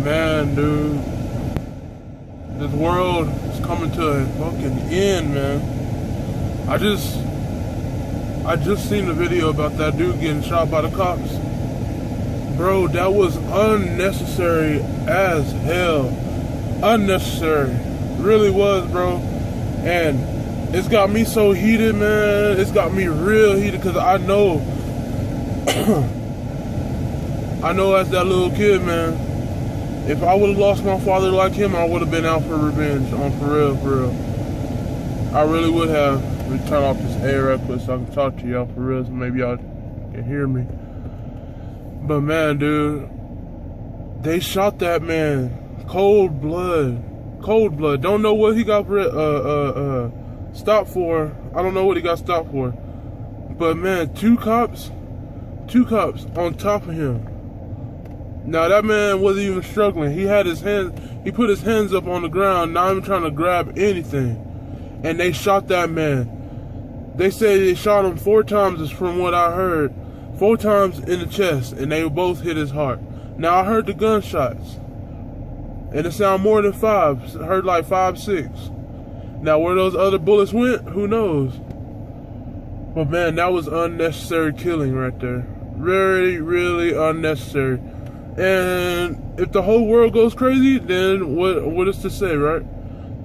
Man, dude, this world is coming to a fucking end, man. I just seen the video about that dude getting shot by the cops. Bro, that was unnecessary as hell. Unnecessary. Really was, bro. And it's got me so heated, man. It's got me real heated because I know I know as that little kid, man, if I would have lost my father like him, I would have been out for revenge. For real. I really would have. Let me turn off this air up so I can talk to y'all for real, so maybe y'all can hear me. But man, dude, they shot that man. Cold blood. Cold blood. Don't know what he got stopped for. I don't know what he got stopped for. But man, two cops on top of him. Now that man wasn't even struggling. He put his hands up on the ground, not even trying to grab anything. And they shot that man. They say they shot him 4 times, is from what I heard. 4 times in the chest, and they both hit his heart. Now I heard the gunshots, and it sounded more than 5. I heard like 5, 6. Now where those other bullets went, who knows? But man, that was unnecessary killing right there. Very, really unnecessary. And if the whole world goes crazy, then what is to say, right?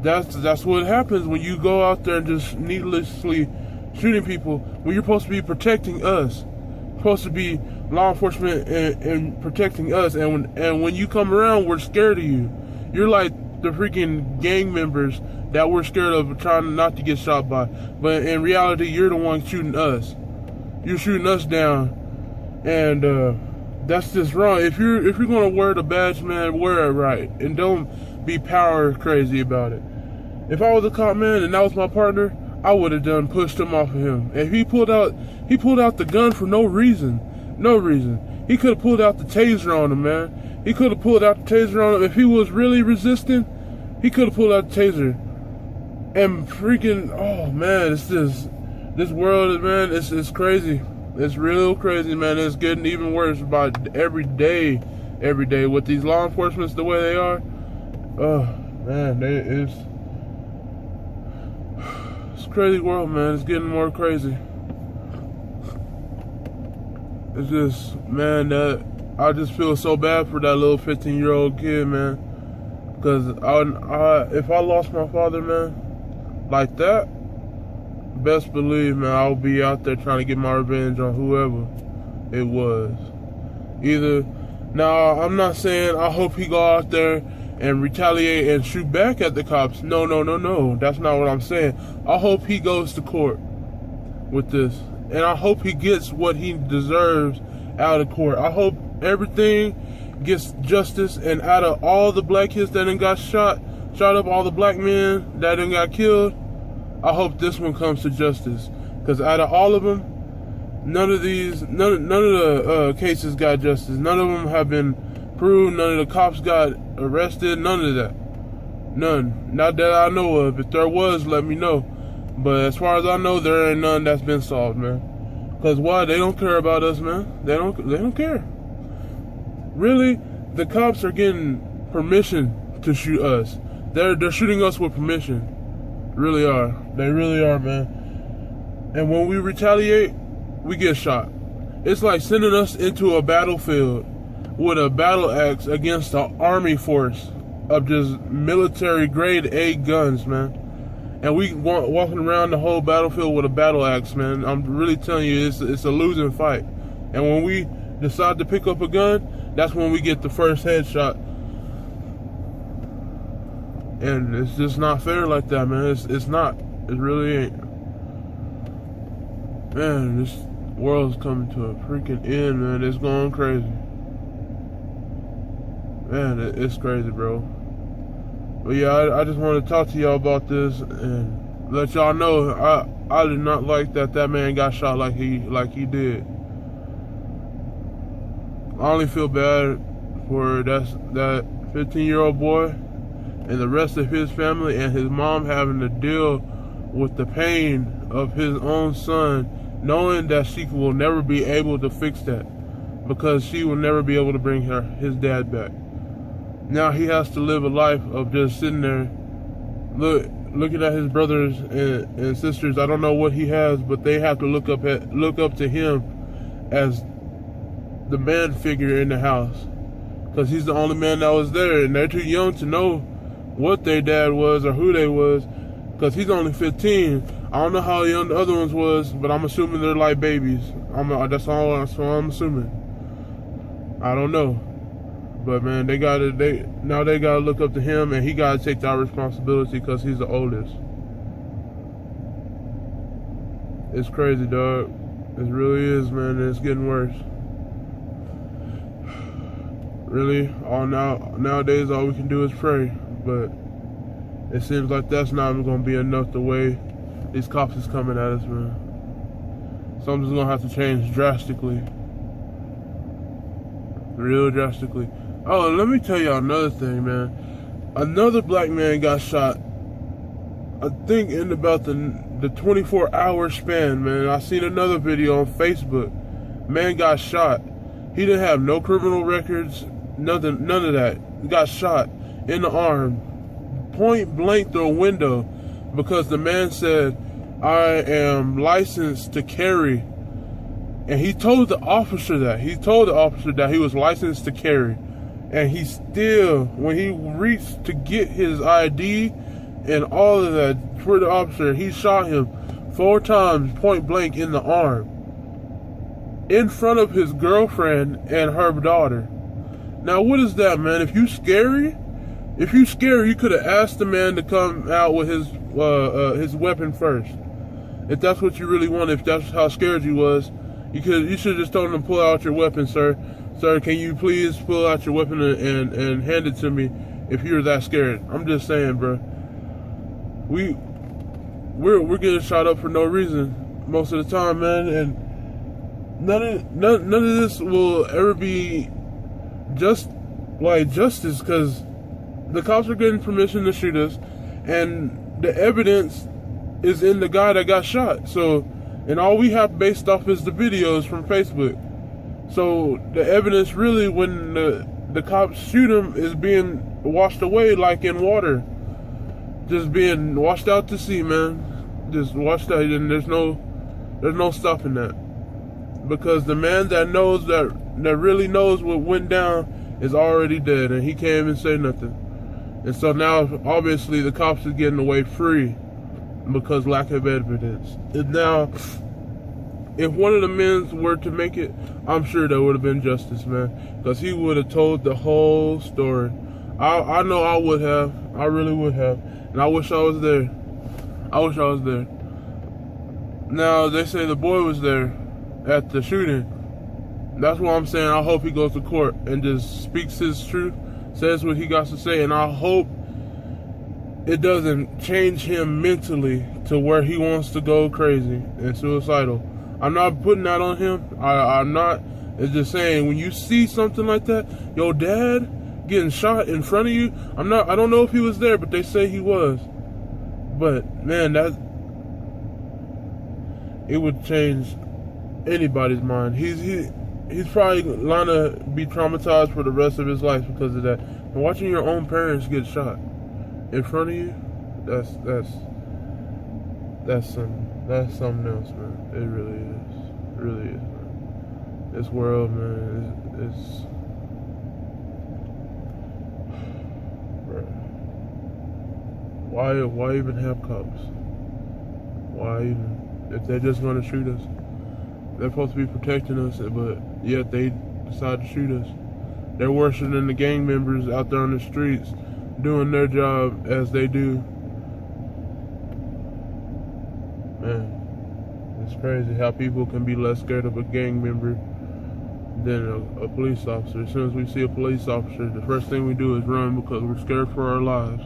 That's what happens when you go out there and just needlessly shooting people when you're supposed to be protecting us. Supposed to be law enforcement and protecting us, and when you come around, we're scared of you. You're like the freaking gang members that we're scared of, trying not to get shot by. But in reality, you're the one shooting us. You're shooting us down, and that's just wrong. If you're gonna wear the badge, man, wear it right, and don't be power crazy about it. If I was a cop, man, and that was my partner, I would have pushed him off of him. And he pulled out the gun for no reason. No reason. He could have pulled out the taser on him, man. He could have pulled out the taser on him. If he was really resisting, he could have pulled out the taser. And freaking, oh man, it's just, this world, man, it's crazy. It's real crazy, man. It's getting even worse by every day with these law enforcement the way they are. Oh man, it's crazy world, man. It's getting more crazy. It's just, man, that I just feel so bad for that little 15-year-old kid, man. Because if I lost my father, man, like that, best believe, man, I'll be out there trying to get my revenge on whoever it was. Now, I'm not saying I hope he go out there and retaliate and shoot back at the cops. No. That's not what I'm saying. I hope he goes to court with this. And I hope he gets what he deserves out of court. I hope everything gets justice. And out of all the black kids that done got shot up, all the black men that done got killed, I hope this one comes to justice. Because out of all of them, none of the cases got justice. None of them have been proved. None of the cops got arrested. None of that. None. Not that I know of. If there was, let me know. But as far as I know, there ain't none that's been solved, man. Because why? They don't care about us, man. They don't care. Really, the cops are getting permission to shoot us. They're shooting us with permission. Really are. They really are, man. And when we retaliate, we get shot. It's like sending us into a battlefield with a battle axe against an army force of just military grade A guns, man. And we walking around the whole battlefield with a battle axe, man. I'm really telling you, it's a losing fight. And when we decide to pick up a gun, that's when we get the first headshot. And it's just not fair like that, man. It's not. It really ain't. Man, this world's coming to a freaking end, man. It's going crazy. Man, it's crazy, bro. But yeah, I just want to talk to y'all about this and let y'all know I did not like that man got shot like he did. I only feel bad for that 15-year-old boy and the rest of his family and his mom having to deal with the pain of his own son, knowing that she will never be able to fix that because she will never be able to bring his dad back. now he has to live a life of just sitting there, looking at his brothers and sisters. I don't know what he has, but they have to look up to him as the man figure in the house, because he's the only man that was there, and they're too young to know what their dad was or who they was, because he's only 15. I don't know how young the other ones was, but I'm assuming they're like babies. That's all I'm assuming. I don't know, but man, they gotta look up to him, and he gotta take that responsibility because he's the oldest. It's crazy, dog. It really is, man. And it's getting worse. Really, nowadays all we can do is pray, but it seems like that's not even gonna be enough the way these cops is coming at us, man. Something's gonna have to change drastically. Real drastically. Oh, let me tell y'all another thing, man. Another black man got shot, I think in about the 24-hour span, man. I seen another video on Facebook. Man got shot. He didn't have no criminal records, none of that. He got shot in the arm, point blank through a window, because the man said, "I am licensed to carry." And he told the officer that. He told the officer that he was licensed to carry. And he still, when he reached to get his ID and all of that for the officer, he shot him 4 times point blank in the arm, in front of his girlfriend and her daughter. Now, what is that, man? If you scary, you could have asked the man to come out with his weapon first. If that's what you really want, if that's how scared you was, you should have just told him to pull out your weapon, sir. Sir, can you please pull out your weapon and hand it to me if you're that scared? I'm just saying, bro. We're getting shot up for no reason most of the time, man, and none of this will ever be justice, because the cops are getting permission to shoot us, and the evidence is in the guy that got shot. So, and all we have based off is the videos from Facebook. So the evidence really, when the cops shoot him, is being washed away like in water, just being washed out to sea, man. Just washed out, and there's no stopping that, because the man that knows that really knows what went down is already dead, and he can't even say nothing. And so now, obviously, the cops are getting away free because lack of evidence. And now, if one of the men were to make it, I'm sure there would have been justice, man, because he would have told the whole story. I know I would have. I really would have. And I wish I was there. Now, they say the boy was there at the shooting. That's what I'm saying. I hope he goes to court and just speaks his truth, says what he got to say, and I hope it doesn't change him mentally to where he wants to go crazy and suicidal. I'm not putting that on him. I'm not. It's just saying, when you see something like that, your dad getting shot in front of you, I don't know if he was there, but they say he was. But man, it would change anybody's mind. He's probably gonna be traumatized for the rest of his life because of that. And watching your own parents get shot in front of you, that's something else, man. It really is. It really is, man. This world, man, it's bro. Why even have cops? Why even? If they're just gonna shoot us, they're supposed to be protecting us, but yet they decide to shoot us. They're worse than the gang members out there on the streets doing their job as they do. Man, it's crazy how people can be less scared of a gang member than a police officer. As soon as we see a police officer, the first thing we do is run because we're scared for our lives,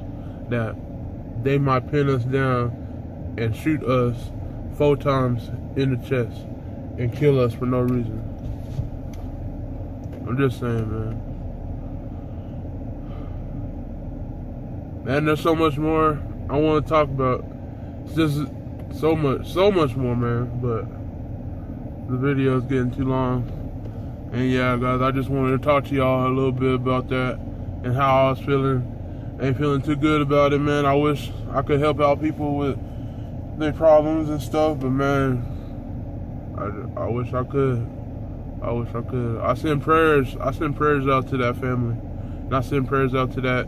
that they might pin us down and shoot us 4 times in the chest and kill us for no reason. I'm just saying, man. Man, there's so much more I want to talk about. It's just so much more, man. But the video is getting too long. And yeah, guys, I just wanted to talk to y'all a little bit about that. and how I was feeling. Ain't feeling too good about it, man. I wish I could help out people with their problems and stuff, but man, I wish I could. I wish I could. I send prayers out to that family, and I send prayers out to that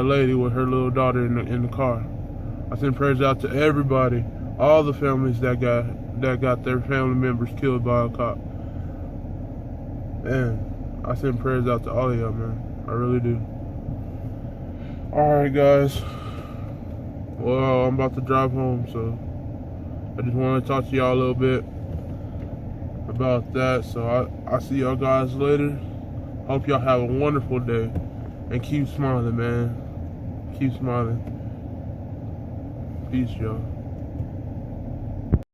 lady with her little daughter in the car. I send prayers out to everybody, all the families that got their family members killed by a cop. Man, I send prayers out to all of y'all, man. I really do. Alright, guys. Well, I'm about to drive home, so I just want to talk to y'all a little bit about that. So I'll see y'all guys later. Hope y'all have a wonderful day. And keep smiling, man. Keep smiling. Peace, y'all.